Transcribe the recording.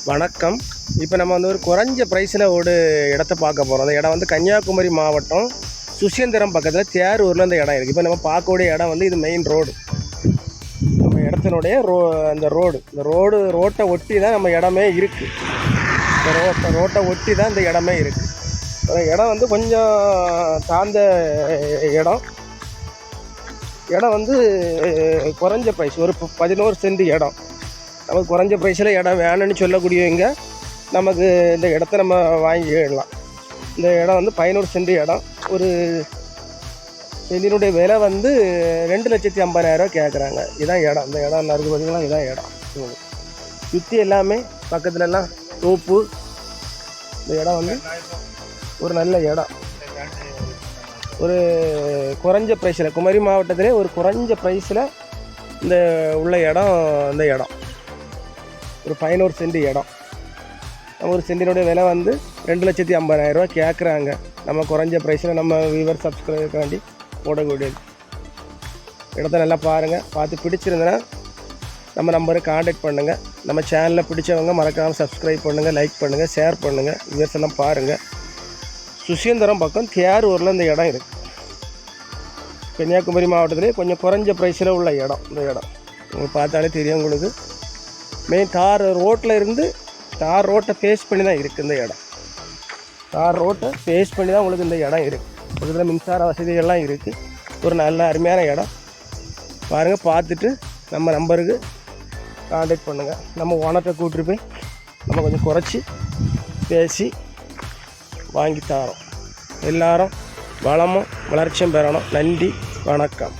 வணக்கம். இப்போ நம்ம வந்து ஒரு குறைஞ்ச ப்ரைஸில் ஒரு இடத்த பார்க்க போகிறோம். அந்த இடம் வந்து கன்னியாகுமரி மாவட்டம் சுசீந்திரம் பக்கத்தில் தேரூரில் அந்த இடம் இருக்குது. இப்போ நம்ம பார்க்கக்கூடிய இடம் வந்து இது மெயின் ரோடு. நம்ம இடத்தினுடைய அந்த இந்த ரோட்டை ஒட்டி தான் நம்ம இடமே இருக்குது. இந்த ரோட்டை ஒட்டி தான் இந்த இடமே இருக்குது. இடம் வந்து கொஞ்சம் தாழ்ந்த இடம் வந்து குறைஞ்ச ப்ரைஸ், ஒரு 11 சென்ட் இடம். நமக்கு குறைஞ்ச ப்ரைஸில் இடம் வேணும்னு சொல்லக்கூடியவங்க நமக்கு இந்த இடத்த நம்ம வாங்கிடலாம். இந்த இடம் வந்து 11 சென்ட் இடம். ஒரு சென்டினுடைய விலை வந்து 2,50,000 கேட்குறாங்க. இதான் இடம். இந்த இடம் நல்லா இருக்குது பார்த்தீங்களா, இதான் இடம். சுற்றி எல்லாமே பக்கத்துலலாம் தோப்பு. இந்த இடம் வந்து ஒரு நல்ல இடம். ஒரு குறைஞ்ச ப்ரைஸில், குமரி மாவட்டத்திலே ஒரு குறைஞ்ச ப்ரைஸில் இந்த உள்ள இடம். இந்த இடம் ஒரு 11 சென்ட் இடம். ஒரு சென்டினுடைய விலை வந்து 2,50,000 கேட்குறாங்க. நம்ம குறைஞ்ச ப்ரைஸில் நம்ம வியூவர் சப்ஸ்கிரைபருக்காண்டி போடக்கூடியது. இடத்த நல்லா பாருங்கள். பார்த்து பிடிச்சிருந்தேன்னா நம்ம நம்பருக்கு காண்டாக்ட் பண்ணுங்கள். நம்ம சேனலில் பிடிச்சவங்க மறக்காமல் சப்ஸ்கிரைப் பண்ணுங்கள், லைக் பண்ணுங்கள், ஷேர் பண்ணுங்கள். வியூவர்ஸ் எல்லாம் பாருங்கள். சுசீந்திரம் பக்கம் தேரூரில் இந்த இடம் இருக்குது. கன்னியாகுமரி மாவட்டத்திலே கொஞ்சம் குறைஞ்ச ப்ரைஸில் உள்ள இடம். இந்த இடம் உங்களுக்கு பார்த்தாலே தெரியும். உங்களுக்கு மெயின் தார் ரோட்டை ஃபேஸ் பண்ணி தான் இருக்குது இந்த இடம். தார் ரோட்டை ஃபேஸ் பண்ணி தான் உங்களுக்கு இந்த இடம் இருக்குது. பக்கத்தில் மின்சார வசதிகள்லாம் இருக்குது. ஒரு நல்ல அருமையான இடம் பாருங்கள். பார்த்துட்டு நம்ம நம்பருக்கு காண்டாக்ட் பண்ணுங்கள். நம்ம ஓனர்கிட்ட கூப்பிட்டு போய் நம்ம கொஞ்சம் குறைச்சி பேசி வாங்கி தரோம். எல்லாரும் வளமும் வளர்ச்சியும் பெறணும். நன்றி, வணக்கம்.